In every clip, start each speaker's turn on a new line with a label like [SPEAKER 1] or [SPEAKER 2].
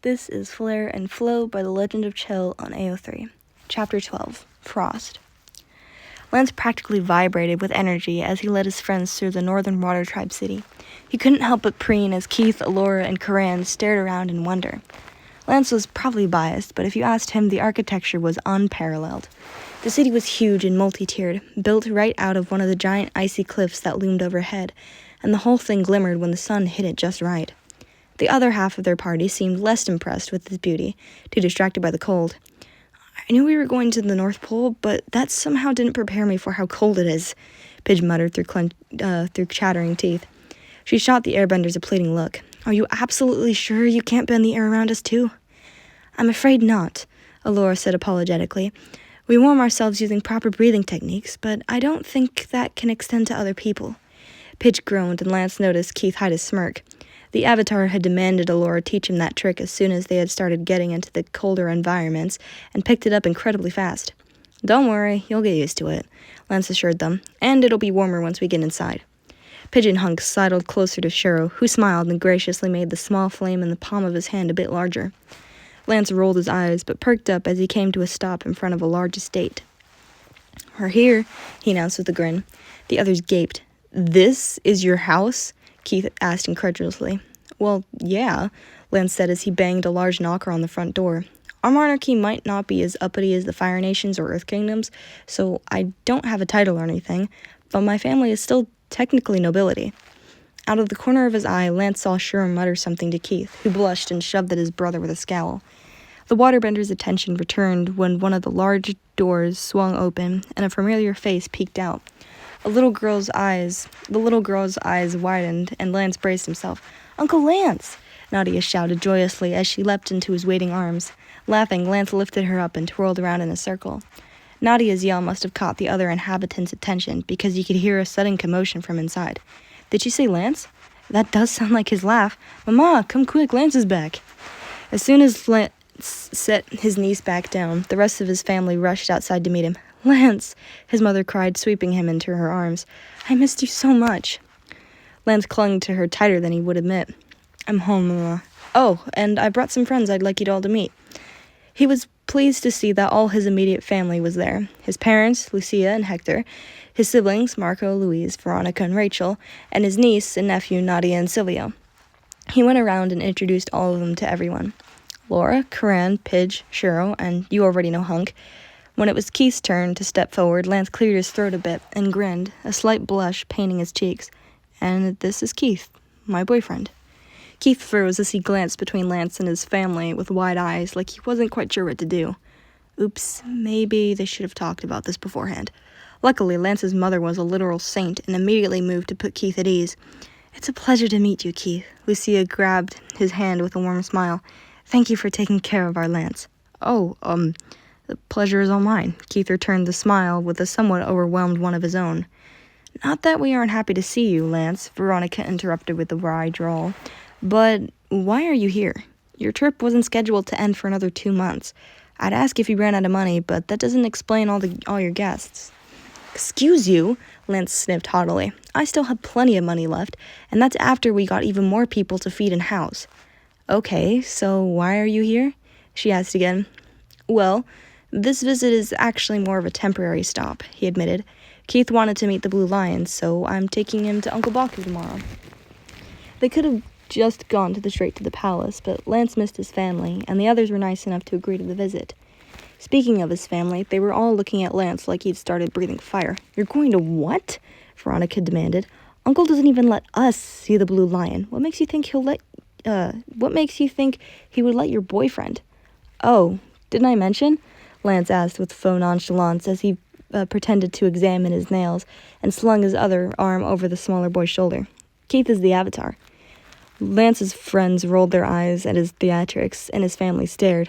[SPEAKER 1] This is Flare and Flow by The Legend of Chill on AO3. Chapter 12, Frost. Lance practically vibrated with energy as he led his friends through the northern water tribe city. He couldn't help but preen as Keith, Alora, and Karan stared around in wonder. Lance was probably biased, but if you asked him, the architecture was unparalleled. The city was huge and multi-tiered, built right out of one of the giant icy cliffs that loomed overhead, and the whole thing glimmered when the sun hit it just right. The other half of their party seemed less impressed with its beauty, too distracted by the cold. I knew we were going to the North Pole, but that somehow didn't prepare me for how cold it is, Pidge muttered through chattering teeth. She shot the airbenders a pleading look. Are you absolutely sure you can't bend the air around us too? I'm afraid not, Alora said apologetically. We warm ourselves using proper breathing techniques, but I don't think that can extend to other people. Pidge groaned, and Lance noticed Keith hide his smirk. The Avatar had demanded Alora teach him that trick as soon as they had started getting into the colder environments, and picked it up incredibly fast. Don't worry, you'll get used to it, Lance assured them, and it'll be warmer once we get inside. Pigeon Hunk sidled closer to Shiro, who smiled and graciously made the small flame in the palm of his hand a bit larger. Lance rolled his eyes, but perked up as he came to a stop in front of a large estate. We're here, he announced with a grin. The others gaped. This is your house? Keith asked incredulously. Well, yeah, Lance said as he banged a large knocker on the front door. Our monarchy might not be as uppity as the Fire Nations or Earth Kingdoms, so I don't have a title or anything, but my family is still technically nobility. Out of the corner of his eye, Lance saw Shiro mutter something to Keith, who blushed and shoved at his brother with a scowl. The waterbender's attention returned when one of the large doors swung open and a familiar face peeked out. The little girl's eyes widened, and Lance braced himself. Uncle Lance! Nadia shouted joyously as she leapt into his waiting arms. Laughing, Lance lifted her up and twirled around in a circle. Nadia's yell must have caught the other inhabitants' attention, because he could hear a sudden commotion from inside. Did she say Lance? That does sound like his laugh. Mama, come quick, Lance is back. As soon as Lance set his niece back down, the rest of his family rushed outside to meet him. Lance, his mother cried, sweeping him into her arms. I missed you so much. Lance clung to her tighter than he would admit. I'm home, Mama. Oh, and I brought some friends I'd like you all to meet. He was pleased to see that all his immediate family was there. His parents, Lucia and Hector, his siblings, Marco, Louise, Veronica, and Rachel, and his niece and nephew, Nadia and Silvio. He went around and introduced all of them to everyone. Laura, Karan, Pidge, Shiro, and you already know Hunk. When it was Keith's turn to step forward, Lance cleared his throat a bit and grinned, a slight blush painting his cheeks. And this is Keith, my boyfriend. Keith froze as he glanced between Lance and his family with wide eyes, like he wasn't quite sure what to do. Oops, maybe they should have talked about this beforehand. Luckily, Lance's mother was a literal saint and immediately moved to put Keith at ease. It's a pleasure to meet you, Keith. Lucia grabbed his hand with a warm smile. Thank you for taking care of our Lance. The pleasure is all mine. Keith returned the smile with a somewhat overwhelmed one of his own. Not that we aren't happy to see you, Lance, Veronica interrupted with a wry drawl. But why are you here? Your trip wasn't scheduled to end for another 2 months. I'd ask if you ran out of money, but that doesn't explain all your guests. Excuse you, Lance sniffed haughtily. I still have plenty of money left, and that's after we got even more people to feed and house. Okay, so why are you here? She asked again. Well, this visit is actually more of a temporary stop, he admitted. Keith wanted to meet the Blue Lions, so I'm taking him to Uncle Baku tomorrow. They could have just gone straight to the palace, but Lance missed his family, and the others were nice enough to agree to the visit. Speaking of his family, they were all looking at Lance like he'd started breathing fire. You're going to what? Veronica demanded. Uncle doesn't even let us see the Blue Lion. What makes you think he would let your boyfriend? Oh, didn't I mention? Lance asked with faux nonchalance as he pretended to examine his nails and slung his other arm over the smaller boy's shoulder. Keith is the Avatar. Lance's friends rolled their eyes at his theatrics, and his family stared.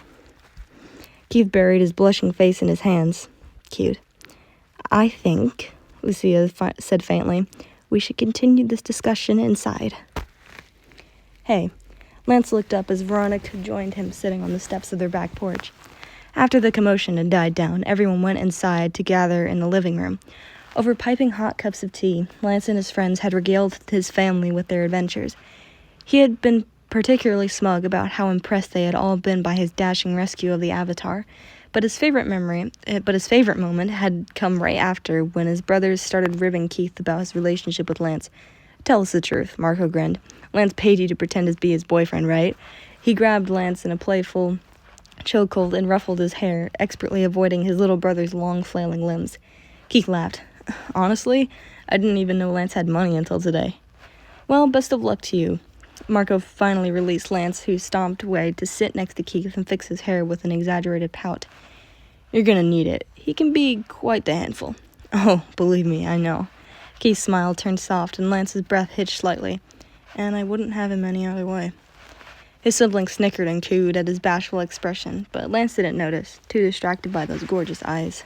[SPEAKER 1] Keith buried his blushing face in his hands. Cute. I think, Lucia said faintly, we should continue this discussion inside. Hey. Lance looked up as Veronica joined him sitting on the steps of their back porch. After the commotion had died down, everyone went inside to gather in the living room. Over piping hot cups of tea, Lance and his friends had regaled his family with their adventures. He had been particularly smug about how impressed they had all been by his dashing rescue of the Avatar. But his favorite moment had come right after, when his brothers started ribbing Keith about his relationship with Lance. "Tell us the truth," Marco grinned. "Lance paid you to pretend to be his boyfriend, right?" He grabbed Lance in a playful chokehold and ruffled his hair, expertly avoiding his little brother's long, flailing limbs. Keith laughed. "Honestly, I didn't even know Lance had money until today." "Well, best of luck to you." Marco finally released Lance, who stomped away to sit next to Keith and fix his hair with an exaggerated pout. "You're gonna need it. He can be quite the handful." "Oh, believe me, I know." Keith's smile turned soft, and Lance's breath hitched slightly. "And I wouldn't have him any other way." His sibling snickered and cooed at his bashful expression, but Lance didn't notice, too distracted by those gorgeous eyes.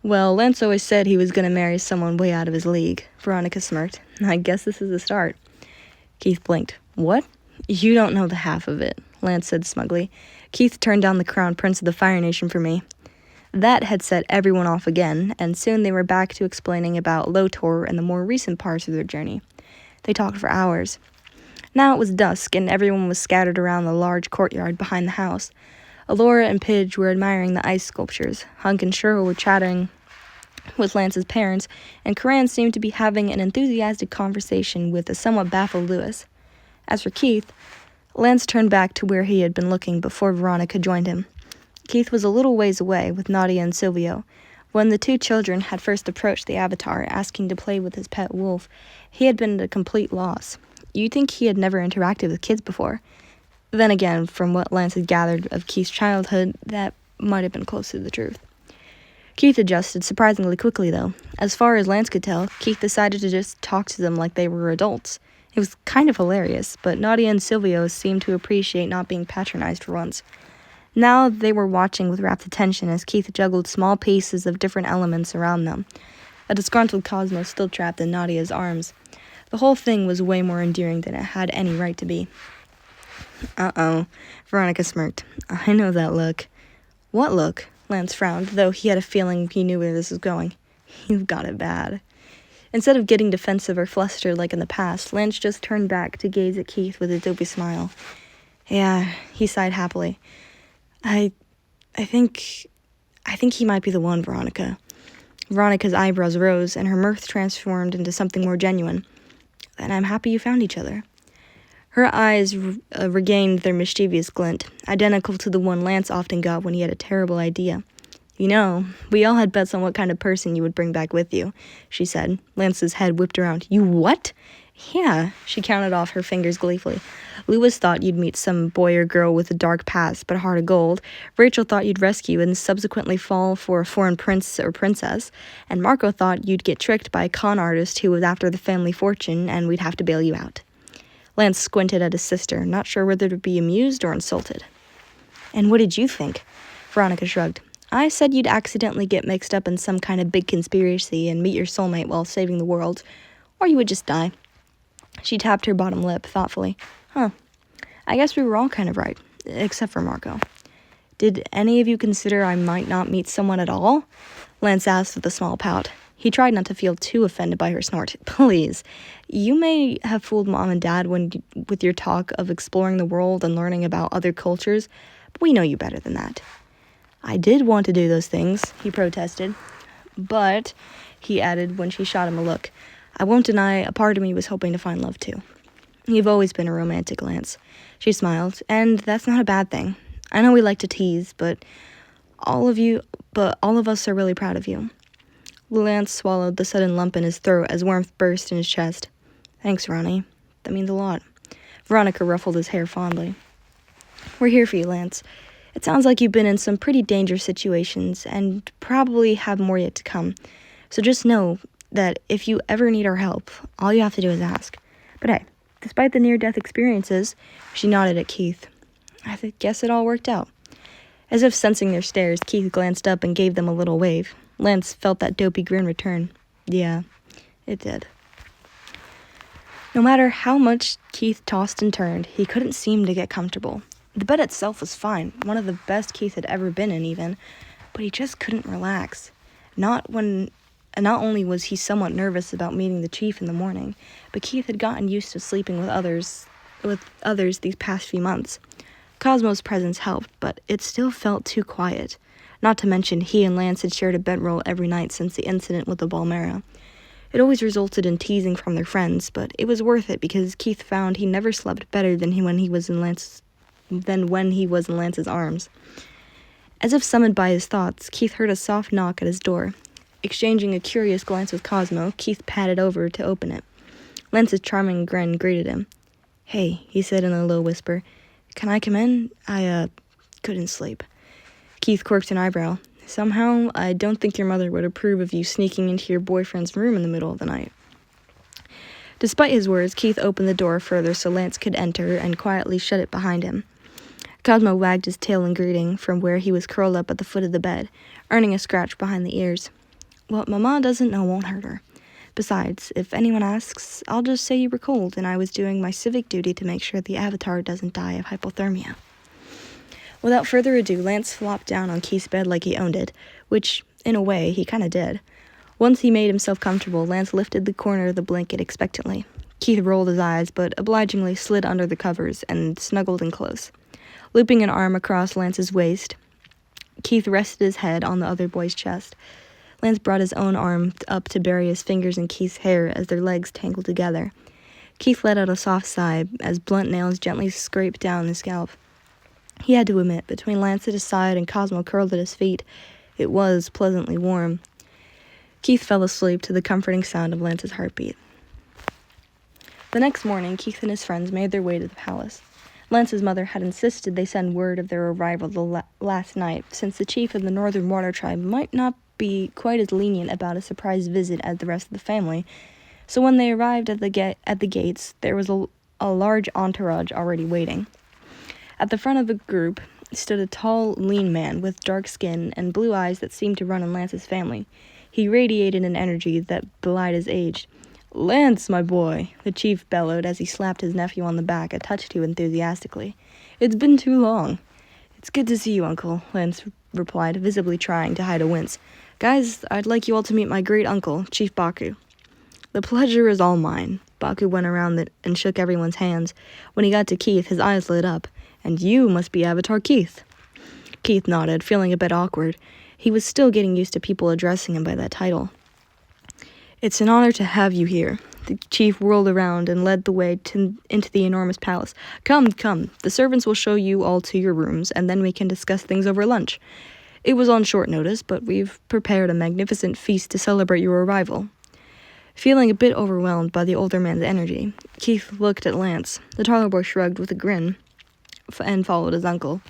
[SPEAKER 1] "Well, Lance always said he was going to marry someone way out of his league," Veronica smirked. "I guess this is the start." Keith blinked. "What?" "You don't know the half of it," Lance said smugly. "Keith turned down the crown prince of the Fire Nation for me." That had set everyone off again, and soon they were back to explaining about Lotor and the more recent parts of their journey. They talked for hours. Now it was dusk, and everyone was scattered around the large courtyard behind the house. Alora and Pidge were admiring the ice sculptures. Hunk and Cheryl were chatting with Lance's parents, and Coran seemed to be having an enthusiastic conversation with the somewhat baffled Lewis. As for Keith, Lance turned back to where he had been looking before Veronica joined him. Keith was a little ways away with Nadia and Silvio. When the two children had first approached the Avatar, asking to play with his pet wolf, he had been at a complete loss. You'd think he had never interacted with kids before. Then again, from what Lance had gathered of Keith's childhood, that might have been close to the truth. Keith adjusted surprisingly quickly, though. As far as Lance could tell, Keith decided to just talk to them like they were adults. It was kind of hilarious, but Nadia and Silvio seemed to appreciate not being patronized for once. Now they were watching with rapt attention as Keith juggled small pieces of different elements around them. A disgruntled Cosmo still trapped in Nadia's arms. The whole thing was way more endearing than it had any right to be. "Uh-oh," Veronica smirked. "I know that look." "What look?" Lance frowned, though he had a feeling he knew where this was going. "You've got it bad." Instead of getting defensive or flustered like in the past, Lance just turned back to gaze at Keith with a dopey smile. "Yeah," he sighed happily. I think he might be the one, Veronica." Veronica's eyebrows rose, and her mirth transformed into something more genuine. "Then I'm happy you found each other." Her eyes regained their mischievous glint, identical to the one Lance often got when he had a terrible idea. "You know, we all had bets on what kind of person you would bring back with you," she said. Lance's head whipped around. "You what?" "Yeah," she counted off her fingers gleefully. "Lewis thought you'd meet some boy or girl with a dark past but a heart of gold. Rachel thought you'd rescue and subsequently fall for a foreign prince or princess. And Marco thought you'd get tricked by a con artist who was after the family fortune and we'd have to bail you out." Lance squinted at his sister, not sure whether to be amused or insulted. "And what did you think?" Veronica shrugged. "I said you'd accidentally get mixed up in some kind of big conspiracy and meet your soulmate while saving the world. Or you would just die." She tapped her bottom lip thoughtfully. "Huh. I guess we were all kind of right, except for Marco." "Did any of you consider I might not meet someone at all?" Lance asked with a small pout. He tried not to feel too offended by her snort. "Please, you may have fooled Mom and Dad with your talk of exploring the world and learning about other cultures, but we know you better than that." "I did want to do those things," he protested. "But," he added when she shot him a look, "I won't deny a part of me was hoping to find love too." "You've always been a romantic, Lance." She smiled, "and that's not a bad thing. I know we like to tease, but all of us are really proud of you." Lance swallowed the sudden lump in his throat as warmth burst in his chest. "Thanks, Ronnie. That means a lot." Veronica ruffled his hair fondly. "We're here for you, Lance. It sounds like you've been in some pretty dangerous situations and probably have more yet to come. So just know that if you ever need our help, all you have to do is ask. But hey, despite the near-death experiences," she nodded at Keith, "I guess it all worked out." As if sensing their stares, Keith glanced up and gave them a little wave. Lance felt that dopey grin return. Yeah, it did. No matter how much Keith tossed and turned, he couldn't seem to get comfortable. The bed itself was fine, one of the best Keith had ever been in even, but he just couldn't relax. Not only was he somewhat nervous about meeting the chief in the morning, but Keith had gotten used to sleeping with others others these past few months. Cosmo's presence helped, but it still felt too quiet. Not to mention, he and Lance had shared a bedroll every night since the incident with the Balmera. It always resulted in teasing from their friends, but it was worth it because Keith found he never slept better than when he was in Lance's arms. As if summoned by his thoughts, Keith heard a soft knock at his door. Exchanging a curious glance with Cosmo, Keith padded over to open it. Lance's charming grin greeted him. "Hey," he said in a low whisper. "Can I come in? I couldn't sleep." Keith quirked an eyebrow. "Somehow, I don't think your mother would approve of you sneaking into your boyfriend's room in the middle of the night." Despite his words, Keith opened the door further so Lance could enter and quietly shut it behind him. Cosmo wagged his tail in greeting from where he was curled up at the foot of the bed, earning a scratch behind the ears. "What Mama doesn't know won't hurt her. Besides, if anyone asks, I'll just say you were cold and I was doing my civic duty to make sure the Avatar doesn't die of hypothermia." Without further ado, Lance flopped down on Keith's bed like he owned it, which, in a way, he kinda did. Once he made himself comfortable, Lance lifted the corner of the blanket expectantly. Keith rolled his eyes, but obligingly slid under the covers and snuggled in close. Looping an arm across Lance's waist, Keith rested his head on the other boy's chest. Lance brought his own arm up to bury his fingers in Keith's hair as their legs tangled together. Keith let out a soft sigh as blunt nails gently scraped down his scalp. He had to admit, between Lance at his side and Cosmo curled at his feet, it was pleasantly warm. Keith fell asleep to the comforting sound of Lance's heartbeat. The next morning, Keith and his friends made their way to the palace. Lance's mother had insisted they send word of their arrival the last night, since the chief of the Northern Water Tribe might not be quite as lenient about a surprise visit as the rest of the family. So when they arrived at the gates, there was a large entourage already waiting. At the front of the group stood a tall, lean man with dark skin and blue eyes that seemed to run in Lance's family. He radiated an energy that belied his age. "Lance, my boy," the chief bellowed as he slapped his nephew on the back a touch too enthusiastically. "It's been too long." "It's good to see you, Uncle," Lance replied, visibly trying to hide a wince. "Guys, I'd like you all to meet my great-uncle, Chief Baku." "The pleasure is all mine." Baku went around and shook everyone's hands. When he got to Keith, his eyes lit up. "And you must be Avatar Keith." Keith nodded, feeling a bit awkward. He was still getting used to people addressing him by that title. "It's an honor to have you here." The chief whirled around and led the way into the enormous palace. Come. The servants will show you all to your rooms, and then we can discuss things over lunch. It was on short notice, but we've prepared a magnificent feast to celebrate your arrival." Feeling a bit overwhelmed by the older man's energy, Keith looked at Lance. The taller boy shrugged with a grin and followed his uncle.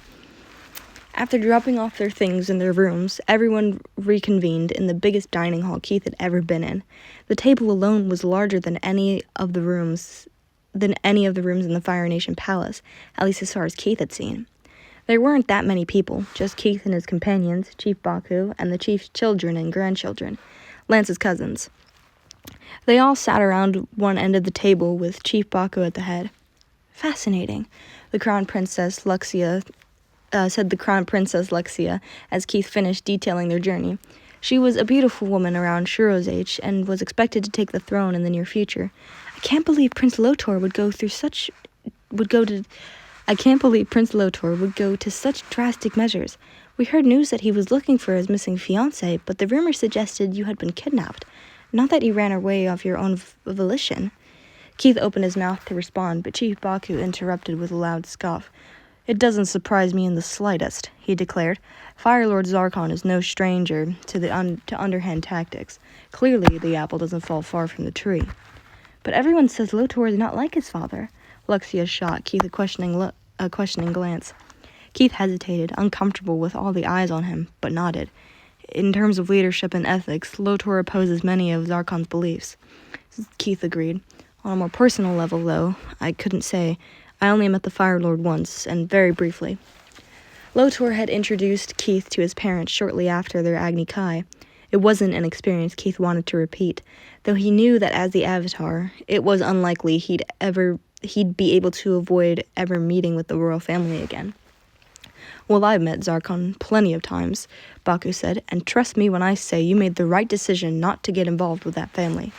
[SPEAKER 1] After dropping off their things in their rooms, everyone reconvened in the biggest dining hall Keith had ever been in. The table alone was larger than any of the rooms in the Fire Nation Palace, at least as far as Keith had seen. There weren't that many people, just Keith and his companions, Chief Baku, and the chief's children and grandchildren, Lance's cousins. They all sat around one end of the table with Chief Baku at the head. "Fascinating," the Crown Princess Luxia said the Crown Princess Lexia as Keith finished detailing their journey. She was a beautiful woman around Shuro's age and was expected to take the throne in the near future. I can't believe Prince Lotor would go to such drastic measures. We heard news that he was looking for his missing fiancée, but the rumor suggested you had been kidnapped. Not that you ran away of your own volition." Keith opened his mouth to respond, but Chief Baku interrupted with a loud scoff. "It doesn't surprise me in the slightest," he declared. "Fire Lord Zarkon is no stranger to underhand tactics. Clearly, the apple doesn't fall far from the tree." "But everyone says Lotor is not like his father." Luxia shot Keith a questioning glance. Keith hesitated, uncomfortable with all the eyes on him, but nodded. "In terms of leadership and ethics, Lotor opposes many of Zarkon's beliefs." Keith agreed. "On a more personal level, though, I couldn't say. I only met the Fire Lord once, and very briefly." Lotor had introduced Keith to his parents shortly after their Agni Kai. It wasn't an experience Keith wanted to repeat, though he knew that as the Avatar, it was unlikely he'd be able to avoid ever meeting with the royal family again. "Well, I've met Zarkon plenty of times," Baku said, "and trust me when I say you made the right decision not to get involved with that family."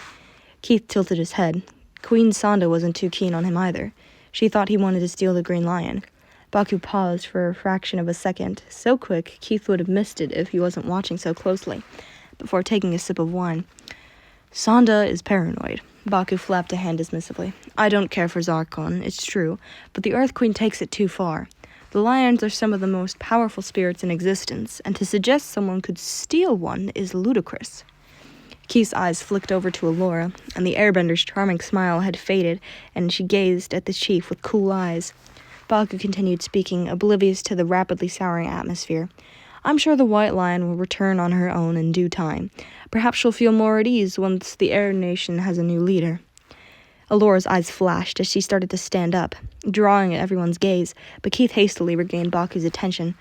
[SPEAKER 1] Keith tilted his head. Queen Sonda wasn't too keen on him either. She thought he wanted to steal the green lion. Baku paused for a fraction of a second, so quick Keith would have missed it if he wasn't watching so closely, before taking a sip of wine. Sonda is paranoid. Baku flapped a hand dismissively. I don't care for Zarkon, it's true, but the Earth Queen takes it too far. The lions are some of the most powerful spirits in existence, and to suggest someone could steal one is ludicrous. Keith's eyes flicked over to Allura, and the Airbender's charming smile had faded, and she gazed at the chief with cool eyes. Baku continued speaking, oblivious to the rapidly souring atmosphere. I'm sure the White Lion will return on her own in due time. Perhaps she'll feel more at ease once the Air Nation has a new leader. Allura's eyes flashed as she started to stand up, drawing everyone's gaze, but Keith hastily regained Baku's attention.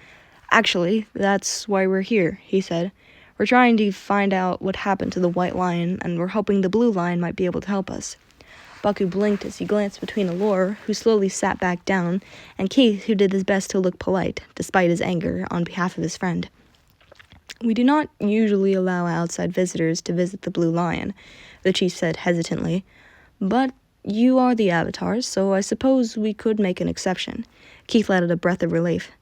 [SPEAKER 1] Actually, that's why we're here, he said. We're trying to find out what happened to the White Lion, and we're hoping the Blue Lion might be able to help us. Baku blinked as he glanced between Allura, who slowly sat back down, and Keith, who did his best to look polite, despite his anger, on behalf of his friend. We do not usually allow outside visitors to visit the Blue Lion, the chief said hesitantly. But you are the avatars, so I suppose we could make an exception. Keith let out a breath of relief.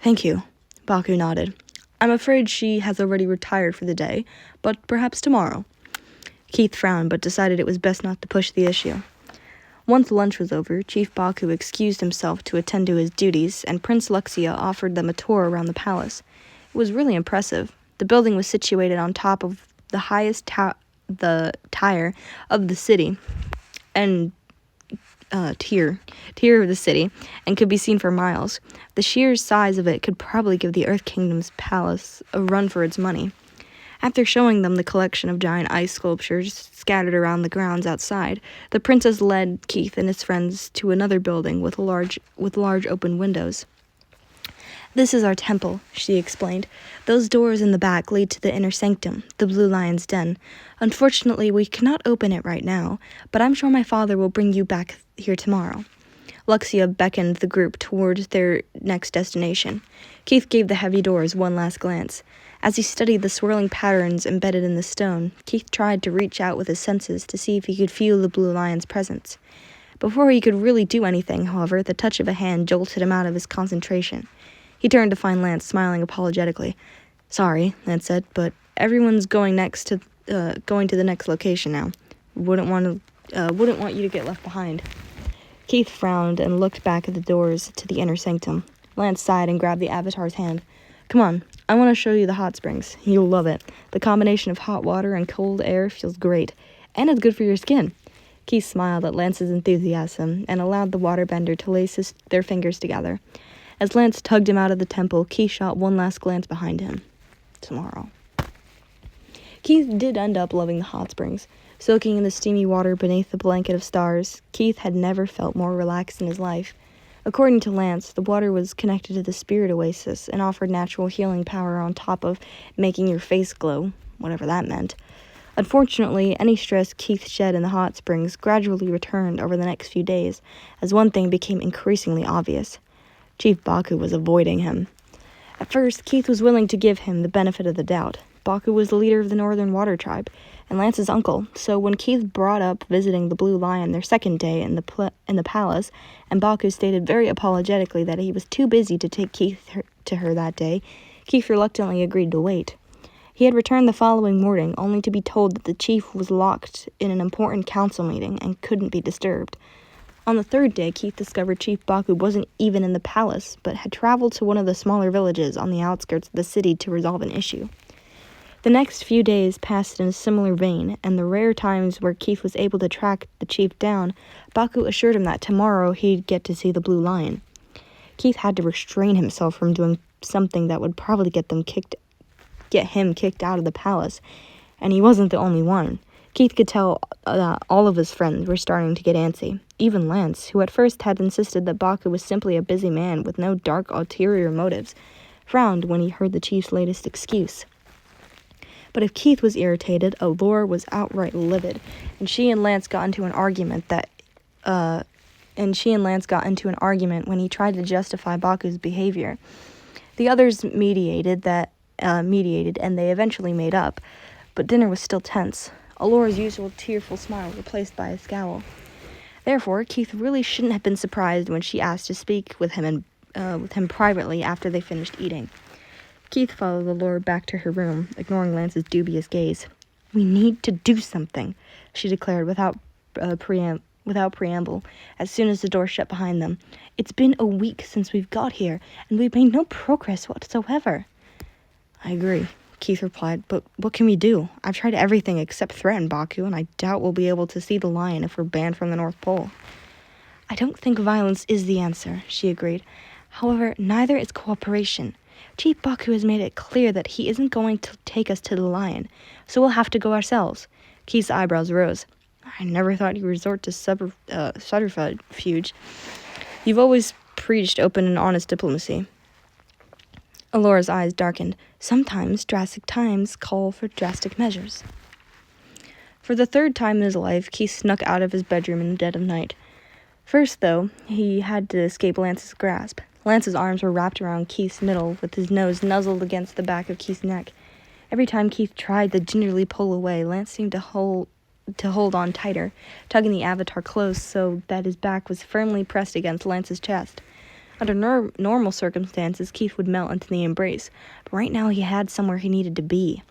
[SPEAKER 1] Thank you. Baku nodded. I'm afraid she has already retired for the day, but perhaps tomorrow. Keith frowned, but decided it was best not to push the issue. Once lunch was over, Chief Baku excused himself to attend to his duties, and Prince Luxia offered them a tour around the palace. It was really impressive. The building was situated on top of the highest tier of the city, and tier of the city, and could be seen for miles. The sheer size of it could probably give the Earth Kingdom's palace a run for its money. After showing them the collection of giant ice sculptures scattered around the grounds outside, the princess led Keith and his friends to another building with large open windows. This is our temple, she explained. Those doors in the back lead to the inner sanctum, the Blue Lion's den. Unfortunately, we cannot open it right now, but I'm sure my father will bring you back here tomorrow. Luxia beckoned the group towards their next destination. Keith gave the heavy doors one last glance. As he studied the swirling patterns embedded in the stone, Keith tried to reach out with his senses to see if he could feel the Blue Lion's presence. Before he could really do anything, however, the touch of a hand jolted him out of his concentration. He turned to find Lance smiling apologetically. Sorry, Lance said, but everyone's going to the next location now. Wouldn't want you to get left behind. Keith frowned and looked back at the doors to the inner sanctum. Lance sighed and grabbed the Avatar's hand. Come on, I want to show you the hot springs. You'll love it. The combination of hot water and cold air feels great, and it's good for your skin. Keith smiled at Lance's enthusiasm and allowed the waterbender to lace their fingers together. As Lance tugged him out of the temple, Keith shot one last glance behind him. Tomorrow. Keith did end up loving the hot springs. Soaking in the steamy water beneath the blanket of stars, Keith had never felt more relaxed in his life. According to Lance, the water was connected to the spirit oasis and offered natural healing power on top of making your face glow, whatever that meant. Unfortunately, any stress Keith shed in the hot springs gradually returned over the next few days, as one thing became increasingly obvious. Chief Baku was avoiding him. At first, Keith was willing to give him the benefit of the doubt. Baku was the leader of the Northern Water Tribe, and Lance's uncle, so when Keith brought up visiting the Blue Lion their second day in the palace, and Baku stated very apologetically that he was too busy to take Keith to her that day, Keith reluctantly agreed to wait. He had returned the following morning, only to be told that the chief was locked in an important council meeting and couldn't be disturbed. On the third day, Keith discovered Chief Baku wasn't even in the palace, but had traveled to one of the smaller villages on the outskirts of the city to resolve an issue. The next few days passed in a similar vein, and the rare times where Keith was able to track the chief down, Baku assured him that tomorrow he'd get to see the Blue Lion. Keith had to restrain himself from doing something that would probably get him kicked out of the palace, and he wasn't the only one. Keith could tell that all of his friends were starting to get antsy. Even Lance, who at first had insisted that Baku was simply a busy man with no dark ulterior motives, frowned when he heard the chief's latest excuse. But if Keith was irritated, Allura was outright livid, and she and Lance got into an argument when he tried to justify Baku's behavior. The others mediated, and they eventually made up, but dinner was still tense. Allura's usual tearful smile replaced by a scowl. Therefore, Keith really shouldn't have been surprised when she asked to speak with him privately after they finished eating. Keith followed Allura back to her room, ignoring Lance's dubious gaze. "We need to do something," she declared without preamble, as soon as the door shut behind them. "It's been a week since we've got here, and we've made no progress whatsoever." "I agree," Keith replied, "but what can we do? I've tried everything except threaten Baku, and I doubt we'll be able to see the lion if we're banned from the North Pole." "I don't think violence is the answer," she agreed. "However, neither is cooperation. Chief Baku has made it clear that he isn't going to take us to the lion, so we'll have to go ourselves." Keith's eyebrows rose. "I never thought you'd resort to subterfuge. You've always preached open and honest diplomacy." Allura's eyes darkened. "Sometimes drastic times call for drastic measures." For the third time in his life, Keith snuck out of his bedroom in the dead of night. First, though, he had to escape Lance's grasp. Lance's arms were wrapped around Keith's middle, with his nose nuzzled against the back of Keith's neck. Every time Keith tried to gingerly pull away, Lance seemed to hold on tighter, tugging the avatar close so that his back was firmly pressed against Lance's chest. Under normal circumstances, Keith would melt into the embrace, but right now he had somewhere he needed to be.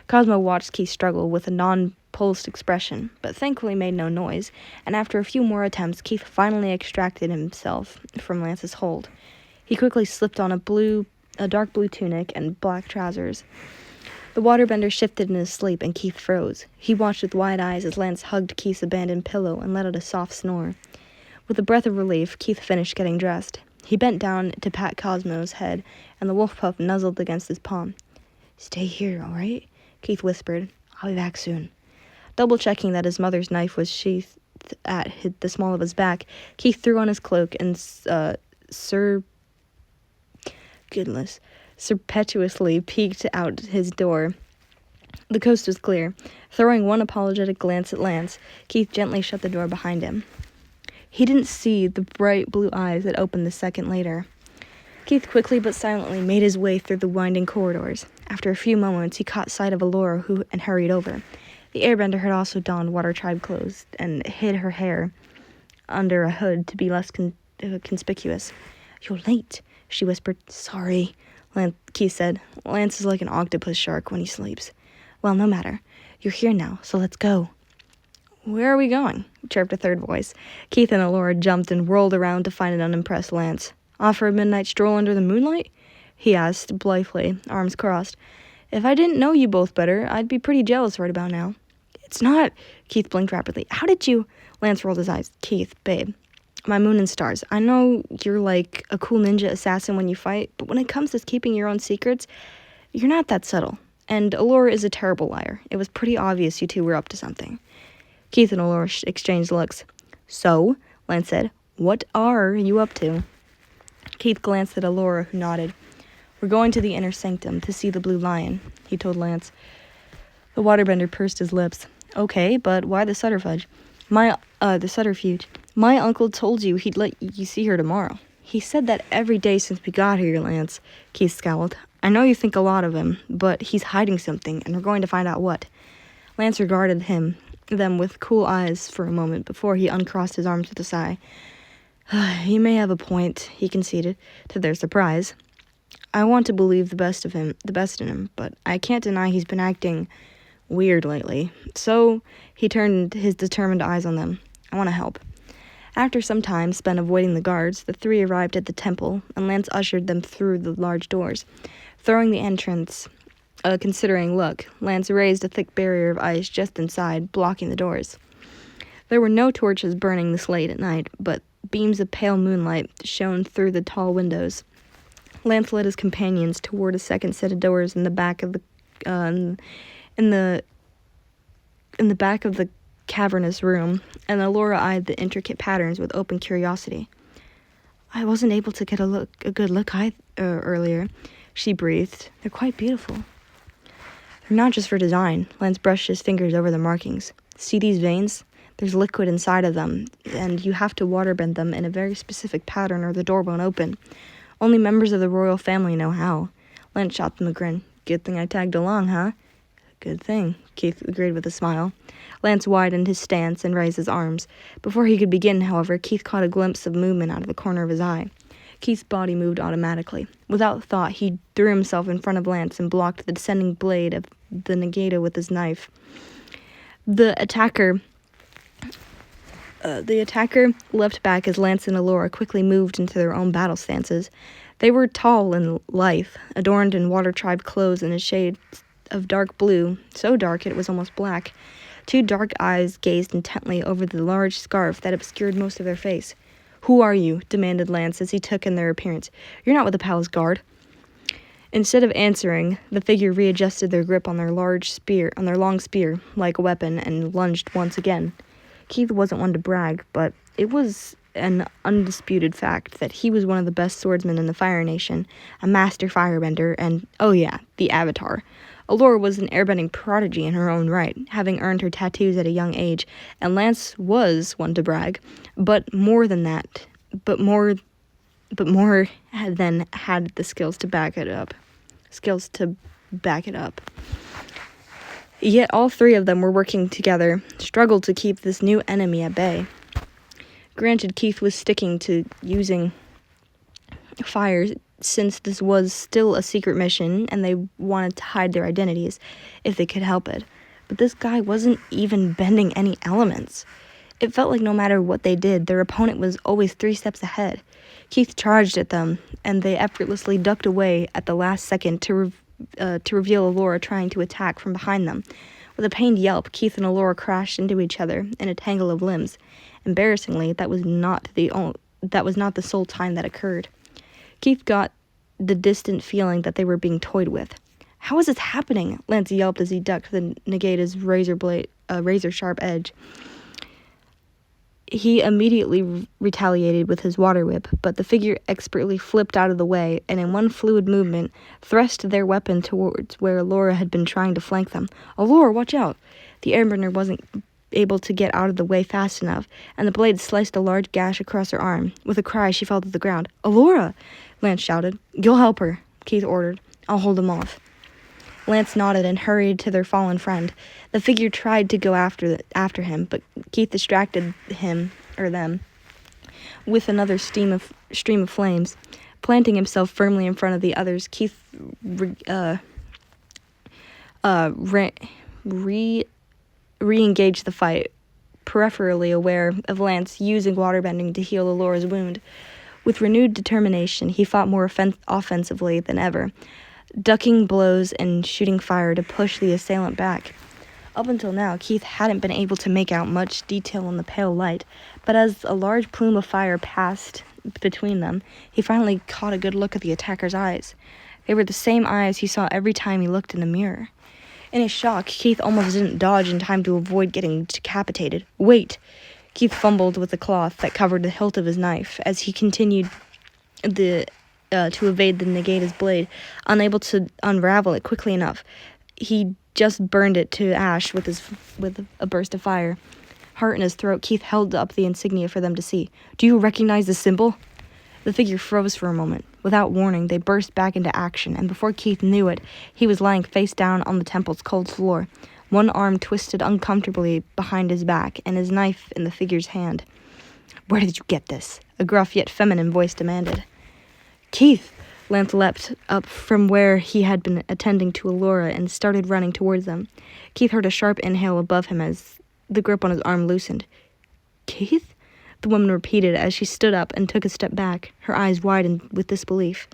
[SPEAKER 1] Cosmo watched Keith struggle with a non-pulsed expression, but thankfully made no noise, and after a few more attempts, Keith finally extracted himself from Lance's hold. He quickly slipped on a dark blue tunic and black trousers. The waterbender shifted in his sleep, and Keith froze. He watched with wide eyes as Lance hugged Keith's abandoned pillow and let out a soft snore. With a breath of relief, Keith finished getting dressed. He bent down to pat Cosmo's head, and the wolf pup nuzzled against his palm. "Stay here, all right?" Keith whispered. "I'll be back soon." Double-checking that his mother's knife was sheathed at the small of his back, Keith threw on his cloak and surreptitiously peeked out his door. The coast was clear. Throwing one apologetic glance at Lance, Keith gently shut the door behind him. He didn't see the bright blue eyes that opened the second later. Keith quickly but silently made his way through the winding corridors. After a few moments, he caught sight of Allura and hurried over. The Airbender had also donned Water Tribe clothes and hid her hair under a hood to be less conspicuous. "You're late," she whispered. "Sorry," Keith said. "Lance is like an octopus shark when he sleeps." "Well, no matter. You're here now, so let's go." "Where are we going?" chirped a third voice. Keith and Allura jumped and whirled around to find an unimpressed Lance. "Off for a midnight stroll under the moonlight?" he asked blithely, arms crossed. "If I didn't know you both better, I'd be pretty jealous right about now." "It's not..." Keith blinked rapidly. "How did you..." Lance rolled his eyes. "Keith, babe. My moon and stars. I know you're like a cool ninja assassin when you fight, but when it comes to keeping your own secrets, you're not that subtle. And Allura is a terrible liar. It was pretty obvious you two were up to something." Keith and Allura exchanged looks. "So," Lance said, "what are you up to?" Keith glanced at Allura, who nodded. "We're going to the inner sanctum to see the blue lion," he told Lance. The waterbender pursed his lips. "Okay, but why the subterfuge? The subterfuge. My uncle told you he'd let you see her tomorrow." "He said that every day since we got here, Lance," Keith scowled. "I know you think a lot of him, but he's hiding something, and we're going to find out what." Lance regarded them with cool eyes for a moment before he uncrossed his arms with a sigh. "You may have a point," he conceded, to their surprise. "I want to believe the best in him, but I can't deny he's been acting weird lately." So he turned his determined eyes on them. "I want to help." After some time spent avoiding the guards, the three arrived at the temple, and Lance ushered them through the large doors. Throwing the entrance a considering look, Lance raised a thick barrier of ice just inside, blocking the doors. There were no torches burning this late at night, but beams of pale moonlight shone through the tall windows. Lance led his companions toward a second set of doors in the back of the back of the cavernous room, and Allura eyed the intricate patterns with open curiosity. "I wasn't able to get a good look earlier," she breathed. "They're quite beautiful." "They're not just for design." Lance brushed his fingers over the markings. "See these veins? There's liquid inside of them, and you have to waterbend them in a very specific pattern or the door won't open. Only members of the royal family know how." Lance shot them a grin. "Good thing I tagged along, huh?" Good thing, Keith agreed with a smile. Lance widened his stance and raised his arms. Before he could begin, however, Keith caught a glimpse of movement out of the corner of his eye. Keith's body moved automatically. Without thought, he threw himself in front of Lance and blocked the descending blade of the Negata with his knife. The attacker leapt back as Lance and Allura quickly moved into their own battle stances. They were tall and lithe, adorned in water tribe clothes in a shade of dark blue, so dark it was almost black. Two dark eyes gazed intently over the large scarf that obscured most of their face. "Who are you?" demanded Lance as he took in their appearance. "You're not with the palace guard." Instead of answering, the figure readjusted their grip on their long spear, like a weapon, and lunged once again. Keith wasn't one to brag, but it was an undisputed fact that he was one of the best swordsmen in the Fire Nation, a master firebender, and, oh yeah, the Avatar. Allura was an airbending prodigy in her own right, having earned her tattoos at a young age, and Lance was one to brag, but more than had the skills to back it up. Yet all three of them were working together, struggled to keep this new enemy at bay. Granted, Keith was sticking to using fire since this was still a secret mission and they wanted to hide their identities if they could help it. But this guy wasn't even bending any elements. It felt like no matter what they did, their opponent was always 3 steps ahead. Keith charged at them, and they effortlessly ducked away at the last second to reveal Allura trying to attack from behind them. With a pained yelp, Keith and Allura crashed into each other in a tangle of limbs. Embarrassingly, that was not the sole time that occurred. Keith got the distant feeling that they were being toyed with. "How is this happening?" Lance yelped as he ducked the Negata's razor-sharp edge. He immediately retaliated with his water whip, but the figure expertly flipped out of the way and in one fluid movement thrust their weapon towards where Allura had been trying to flank them. "Allura, watch out!" The airbender wasn't able to get out of the way fast enough, and the blade sliced a large gash across her arm. With a cry, she fell to the ground. "Allura!" Lance shouted. "You'll help her," Keith ordered. "I'll hold them off." Lance nodded and hurried to their fallen friend. The figure tried to go after him, but Keith distracted them with another stream of flames. Planting himself firmly in front of the others, Keith re-engaged the fight, peripherally aware of Lance using waterbending to heal Allura's wound. With renewed determination, he fought more offensively than ever, ducking blows and shooting fire to push the assailant back. Up until now, Keith hadn't been able to make out much detail in the pale light, but as a large plume of fire passed between them, he finally caught a good look at the attacker's eyes. They were the same eyes he saw every time he looked in the mirror. In his shock, Keith almost didn't dodge in time to avoid getting decapitated. "Wait!" Keith fumbled with the cloth that covered the hilt of his knife as he continued to evade the Negata's blade, unable to unravel it quickly enough. He just burned it to ash with a burst of fire. Heart in his throat, Keith held up the insignia for them to see. "Do you recognize the symbol?" The figure froze for a moment. Without warning, they burst back into action, and before Keith knew it, he was lying face down on the temple's cold floor, one arm twisted uncomfortably behind his back, and his knife in the figure's hand. "Where did you get this?" a gruff yet feminine voice demanded. "Keith!" Lance leapt up from where he had been attending to Allura and started running towards them. Keith heard a sharp inhale above him as the grip on his arm loosened. "Keith?" the woman repeated as she stood up and took a step back, her eyes widened with disbelief.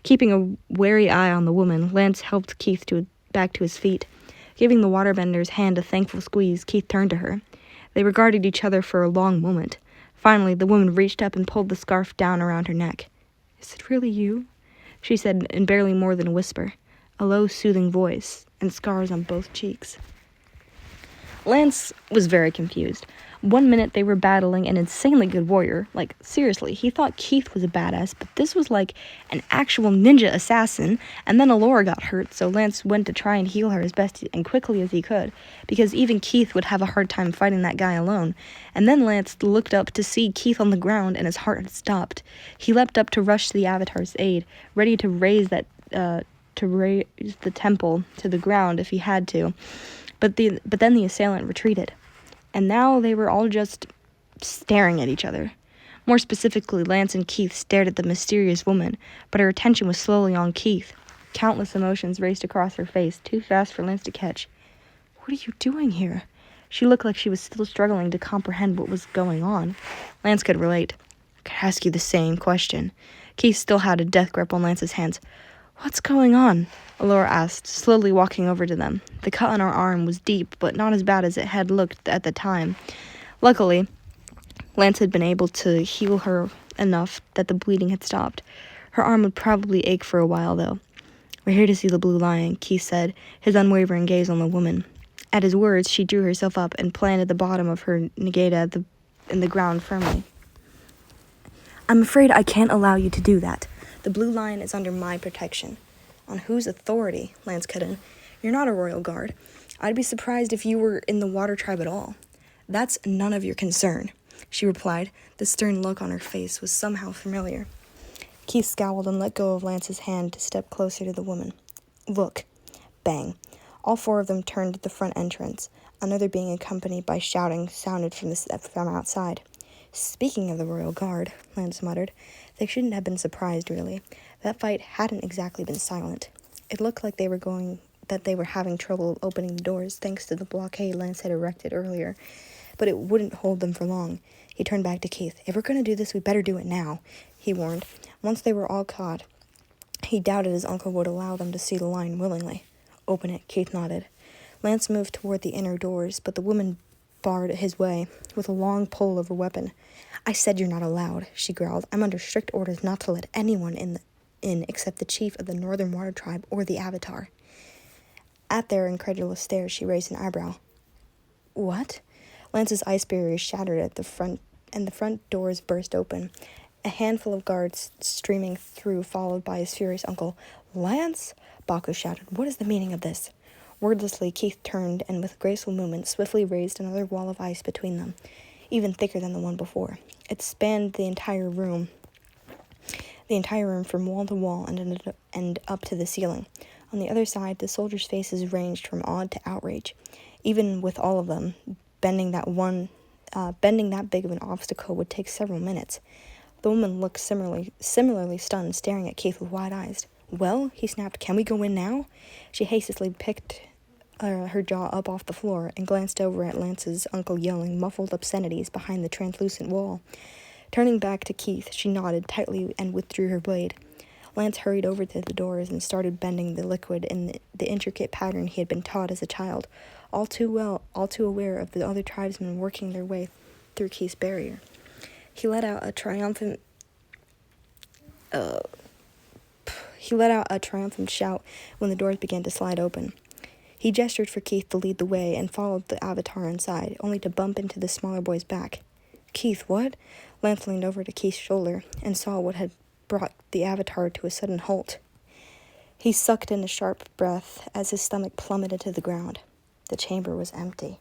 [SPEAKER 1] Keeping a wary eye on the woman, Lance helped Keith back to his feet. Giving the waterbender's hand a thankful squeeze, Keith turned to her. They regarded each other for a long moment. Finally, the woman reached up and pulled the scarf down around her neck. "Is it really you?" she said in barely more than a whisper, a low, soothing voice, and scars on both cheeks. Lance was very confused. One minute they were battling an insanely good warrior. Like, seriously, he thought Keith was a badass, but this was like an actual ninja assassin, and then Allura got hurt, so Lance went to try and heal her as best and quickly as he could, because even Keith would have a hard time fighting that guy alone. And then Lance looked up to see Keith on the ground, and his heart had stopped. He leapt up to rush to the Avatar's aid, ready to raise that to raise the temple to the ground if he had to, but then the assailant retreated, and now they were all just staring at each other. More specifically, Lance and Keith stared at the mysterious woman, but her attention was slowly on Keith. Countless emotions raced across her face, too fast for Lance to catch. "What are you doing here?" She looked like she was still struggling to comprehend what was going on. Lance could relate. "I could ask you the same question." Keith still had a death grip on Lance's hands. "What's going on?" Alora asked, slowly walking over to them. The cut on her arm was deep, but not as bad as it had looked at the time. Luckily, Lance had been able to heal her enough that the bleeding had stopped. Her arm would probably ache for a while, though. "We're here to see the Blue Lion," Keith said, his unwavering gaze on the woman. At his words, she drew herself up and planted the bottom of her negata in the ground firmly. "I'm afraid I can't allow you to do that. The Blue Lion is under my protection." "On whose authority?" Lance cut in. "You're not a royal guard. I'd be surprised if you were in the Water Tribe at all." "That's none of your concern," she replied. The stern look on her face was somehow familiar. Keith scowled and let go of Lance's hand to step closer to the woman. "Look." Bang. All four of them turned to the front entrance. Another being accompanied by shouting sounded from outside. "Speaking of the Royal Guard," Lance muttered, they shouldn't have been surprised, really. That fight hadn't exactly been silent. It looked like they were having trouble opening the doors thanks to the blockade Lance had erected earlier, but it wouldn't hold them for long. He turned back to Keith. "If we're going to do this, we better do it now," he warned. Once they were all caught, he doubted his uncle would allow them to see the line willingly. "Open it," Keith nodded. Lance moved toward the inner doors, but the woman barred his way with a long pole of her weapon. "I said you're not allowed," she growled. "I'm under strict orders not to let anyone in except the chief of the Northern Water Tribe or the Avatar." At their incredulous stare, she raised an eyebrow. "What?" Lance's ice barrier shattered at the front, and the front doors burst open. A handful of guards streaming through, followed by his furious uncle. "Lance!" Baku shouted. "What is the meaning of this?" Wordlessly, Keith turned and with a graceful movement swiftly raised another wall of ice between them, even thicker than the one before. It spanned the entire room from wall to wall and up to the ceiling. On the other side, the soldiers' faces ranged from awed to outrage. Even with all of them, bending that big of an obstacle would take several minutes. The woman looked similarly stunned, staring at Keith with wide eyes. "Well," he snapped, "can we go in now?" She hastily picked her jaw up off the floor and glanced over at Lance's uncle yelling muffled obscenities behind the translucent wall. Turning back to Keith, she nodded tightly and withdrew her blade. Lance hurried over to the doors and started bending the liquid in the intricate pattern he had been taught as a child, all too aware of the other tribesmen working their way through Keith's barrier. He let out a triumphant shout when the doors began to slide open. He gestured for Keith to lead the way and followed the Avatar inside, only to bump into the smaller boy's back. "Keith, what?" Lance leaned over to Keith's shoulder and saw what had brought the Avatar to a sudden halt. He sucked in a sharp breath as his stomach plummeted to the ground. The chamber was empty.